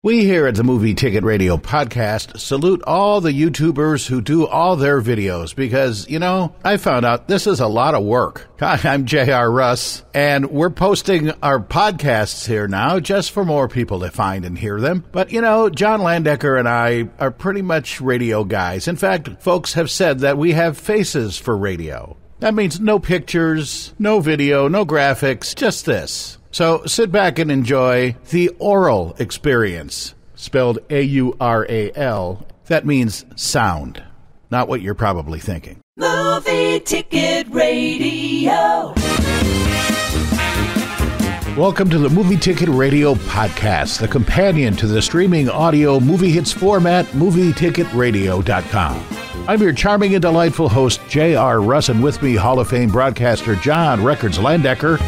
We here at the Movie Ticket Radio podcast salute all the YouTubers who do all their videos because, I found out this is a lot of work. Hi, I'm J.R. Russ, and we're posting our podcasts here now just for more people to find and hear them. But, John Landecker and I are pretty much radio guys. In fact, folks have said that we have faces for radio. That means no pictures, no video, no graphics, just this. So sit back and enjoy the oral experience, spelled A-U-R-A-L. That means sound, not what you're probably thinking. Movie Ticket Radio. Welcome to the Movie Ticket Radio podcast, the companion to the streaming audio movie hits format, MovieTicketRadio.com. I'm your charming and delightful host, J.R. Russ, and with me, Hall of Fame broadcaster John Records Landecker.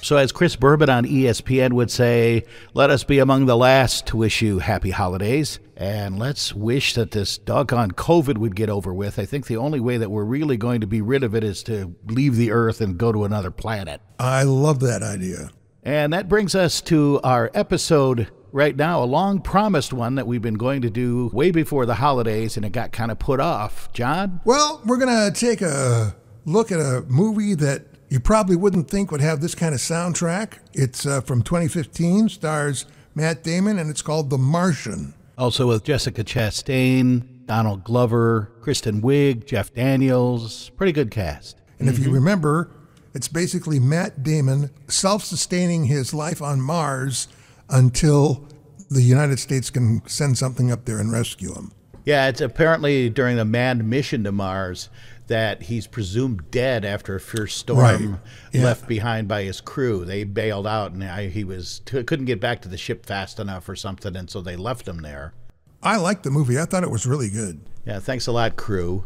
So as Chris Bourbon on ESPN would say, let us be among the last to wish you happy holidays. And let's wish that this doggone COVID would get over with. I think the only way that we're really going to be rid of it is to leave the Earth and go to another planet. I love that idea. And that brings us to our episode right now, a long-promised one that we've been going to do way before the holidays, and it got kind of put off. John? Well, we're going to take a look at a movie that you probably wouldn't think would have this kind of soundtrack. It's from 2015, stars Matt Damon, and it's called The Martian. Also with Jessica Chastain, Donald Glover, Kristen Wiig, Jeff Daniels. Pretty good cast. And if you remember, it's basically Matt Damon self-sustaining his life on Mars until the United States can send something up there and rescue him. Yeah, it's apparently during the manned mission to Mars that he's presumed dead after a fierce storm left behind by his crew. They bailed out, and he couldn't get back to the ship fast enough or something, and so they left him there. I liked the movie. I thought it was really good. Yeah, thanks a lot, crew.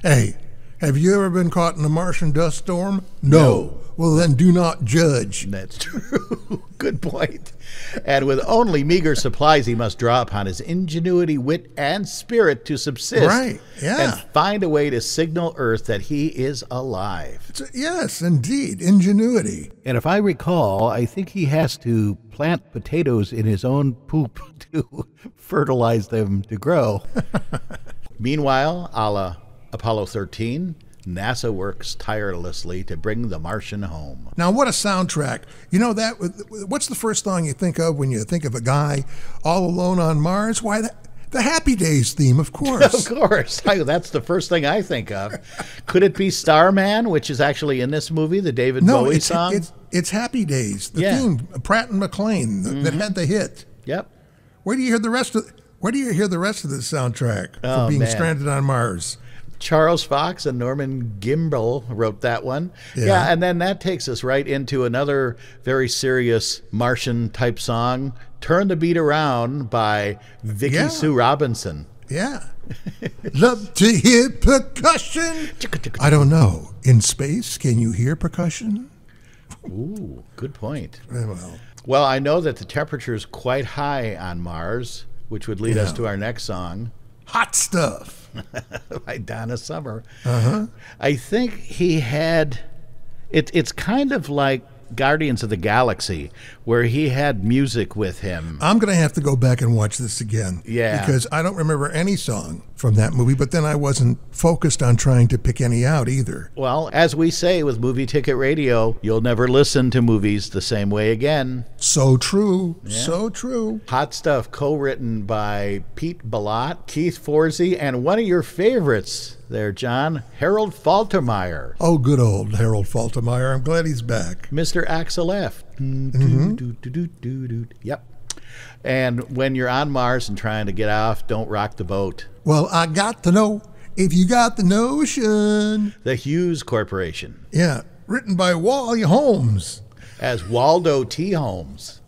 Hey, have you ever been caught in a Martian dust storm? No. Well, then do not judge. That's true. Good point. And with only meager supplies, he must draw upon his ingenuity, wit, and spirit to subsist. Right, yeah. And find a way to signal Earth that he is alive. Yes, indeed. Ingenuity. And if I recall, I think he has to plant potatoes in his own poop to fertilize them to grow. Meanwhile, a la Apollo 13, NASA works tirelessly to bring the Martian home. Now, what a soundtrack. What's the first song you think of when you think of a guy all alone on Mars? Why, the Happy Days theme, of course. Of course. That's the first thing I think of. Could it be Starman, which is actually in this movie, the David Bowie song? It's Happy Days, the theme, Pratt and McClain, that had the hit. Yep. Where do you hear the rest of the soundtrack for being stranded on Mars? Charles Fox and Norman Gimbel wrote that one. Yeah, and then that takes us right into another very serious Martian-type song, Turn the Beat Around by Vicki Sue Robinson. Yeah. Love to hear percussion. I don't know. In space, can you hear percussion? Ooh, good point. Well, I know that the temperature is quite high on Mars, which would lead us to our next song. Hot Stuff. By Donna Summer. Uh-huh. I think he had, it's kind of like Guardians of the Galaxy, where he had music with him. I'm going to have to go back and watch this again. Yeah. Because I don't remember any song from that movie, but then I wasn't focused on trying to pick any out either. Well, as we say with Movie Ticket Radio, you'll never listen to movies the same way again. So true. Yeah. So true. Hot Stuff, co-written by Pete Bellott, Keith Forsey, and one of your favorites there, John, Harold Faltermeyer. Oh, good old Harold Faltermeyer. I'm glad he's back. Mr. Axel F. Yep. And when you're on Mars and trying to get off, don't rock the boat. Well, I got to know if you got the notion. The Hughes Corporation. Yeah, written by Wally Holmes. As Waldo T. Holmes.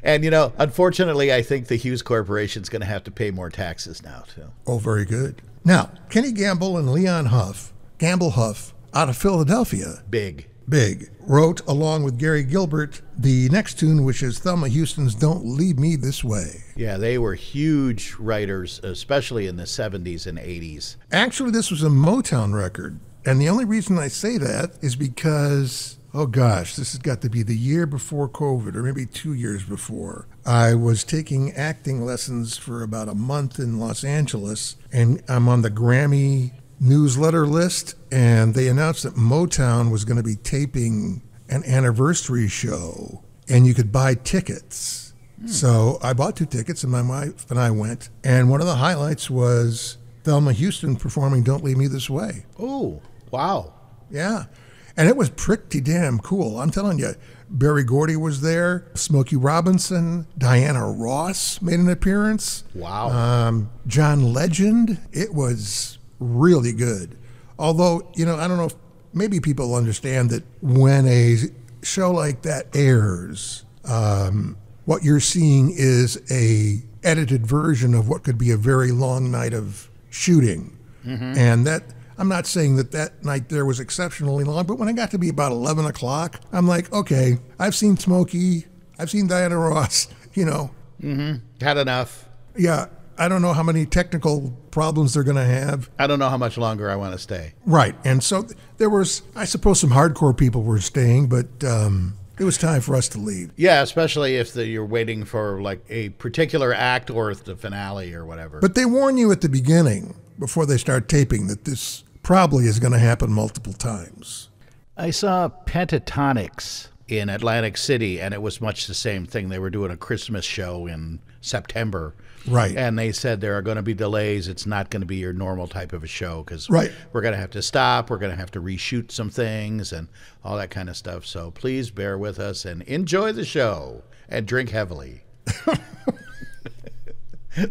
And, unfortunately, I think the Hughes Corporation's going to have to pay more taxes now, too. Oh, very good. Now, Kenny Gamble and Leon Gamble Huff, out of Philadelphia. Big. Wrote, along with Gary Gilbert, the next tune, which is Thelma Houston's Don't Leave Me This Way. Yeah, they were huge writers, especially in the 70s and 80s. Actually, this was a Motown record. And the only reason I say that is because oh gosh, this has got to be the year before COVID, or maybe 2 years before. I was taking acting lessons for about a month in Los Angeles, and I'm on the Grammy newsletter list, and they announced that Motown was going to be taping an anniversary show, and you could buy tickets. So I bought 2 tickets, and my wife and I went, and one of the highlights was Thelma Houston performing Don't Leave Me This Way. Oh, wow. Yeah. And it was pretty damn cool. I'm telling you, Berry Gordy was there, Smokey Robinson, Diana Ross made an appearance. Wow. John Legend. It was really good. Although, I don't know if maybe people understand that when a show like that airs, what you're seeing is a edited version of what could be a very long night of shooting. And that, I'm not saying that night there was exceptionally long, but when it got to be about 11 o'clock, I'm like, okay, I've seen Smokey, I've seen Diana Ross, Had enough. Yeah, I don't know how many technical problems they're going to have. I don't know how much longer I want to stay. Right, and so there was, I suppose some hardcore people were staying, but it was time for us to leave. Yeah, especially if you're waiting for like a particular act or the finale or whatever. But they warn you at the beginning, before they start taping, that this probably is going to happen multiple times. I saw Pentatonics in Atlantic City, and it was much the same thing. They were doing a Christmas show in September. Right. And they said there are going to be delays. It's not going to be your normal type of a show because Right. we're going to have to stop. We're going to have to reshoot some things and all that kind of stuff. So please bear with us and enjoy the show and drink heavily.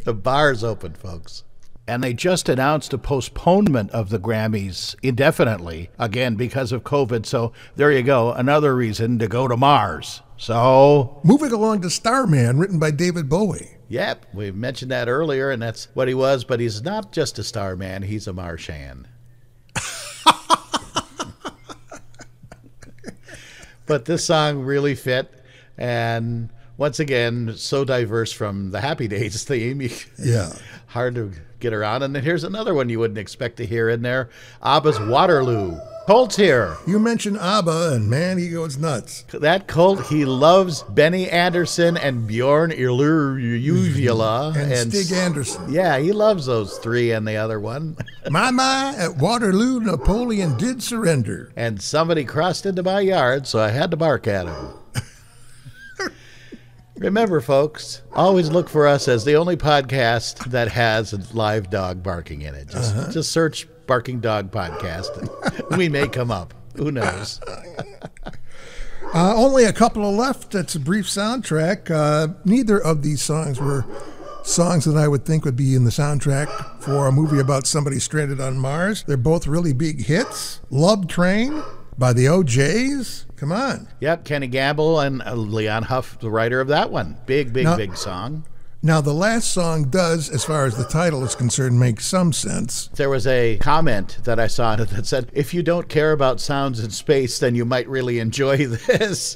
The bar's open, folks. And they just announced a postponement of the Grammys indefinitely, again, because of COVID. So there you go, another reason to go to Mars. So, Moving along to Starman, written by David Bowie. yep, we mentioned that earlier, and that's what he was. But he's not just a Starman, he's a Martian. But this song really fit, and once again, so diverse from the Happy Days theme. Yeah. Hard to get around. And then here's another one you wouldn't expect to hear in there. ABBA's Waterloo. Colt's here. You mentioned ABBA, and man, he goes nuts. That Colt, he loves Benny Andersson and Bjorn Uvula. And Stig Anderson. Yeah, he loves those three and the other one. My, at Waterloo, Napoleon did surrender. And somebody crossed into my yard, so I had to bark at him. Remember, folks, always look for us as the only podcast that has a live dog barking in it. Just search Barking Dog Podcast, and we may come up. Who knows? Only a couple of left. That's a brief soundtrack. Neither of these songs were songs that I would think would be in the soundtrack for a movie about somebody stranded on Mars. They're both really big hits. Love Train by the OJs. Come on. Yep, Kenny Gamble and Leon Huff, the writer of that one. Big song. Now, the last song does, as far as the title is concerned, make some sense. There was a comment that I saw that said, if you don't care about sounds in space, then you might really enjoy this.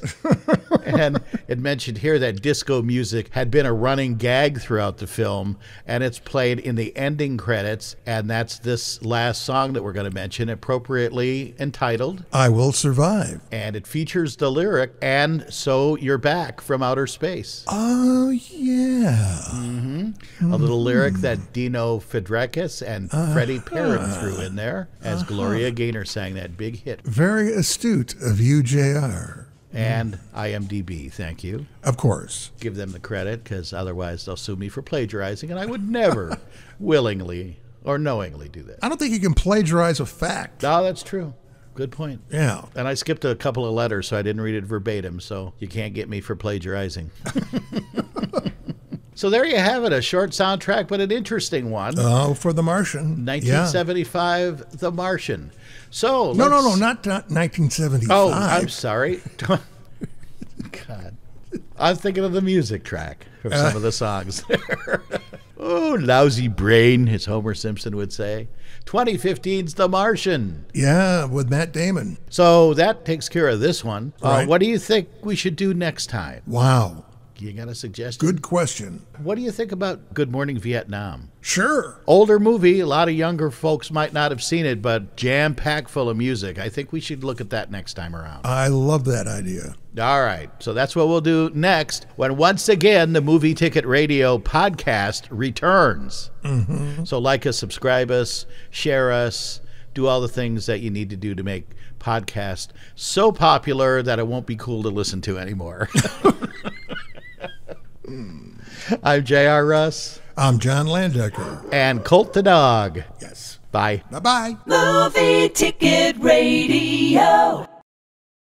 And it mentioned here that disco music had been a running gag throughout the film, and it's played in the ending credits, and that's this last song that we're going to mention, appropriately entitled I Will Survive. And it features the lyric, and so you're back from outer space. Oh, yeah. A little lyric that Dino Fedrekis and Freddie Perrin threw in there as Gloria Gaynor sang that big hit. Very astute of you, JR. And IMDb, thank you. Of course. Give them the credit, because otherwise they'll sue me for plagiarizing, and I would never willingly or knowingly do that. I don't think you can plagiarize a fact. Oh, that's true. Good point. Yeah. And I skipped a couple of letters, so I didn't read it verbatim, so you can't get me for plagiarizing. So there you have it, a short soundtrack, but an interesting one. Oh, for The Martian. 1975, The Martian. So No, not 1975. Oh, I'm sorry. God. I'm thinking of the music track from some of the songs there. Oh, lousy brain, as Homer Simpson would say. 2015's The Martian. Yeah, with Matt Damon. So that takes care of this one. Right. What do you think we should do next time? Wow. You got a suggestion? Good question. What do you think about Good Morning Vietnam? Sure. Older movie, a lot of younger folks might not have seen it, but jam-packed full of music. I think we should look at that next time around. I love that idea. All right, so that's what we'll do next when once again the Movie Ticket Radio podcast returns. Mm-hmm. So like us, subscribe us, share us, do all the things that you need to do to make podcast so popular that it won't be cool to listen to anymore. I'm J.R. Russ. I'm John Landecker. And Colt the dog. Yes. Bye. Bye-bye. Movie Ticket Radio.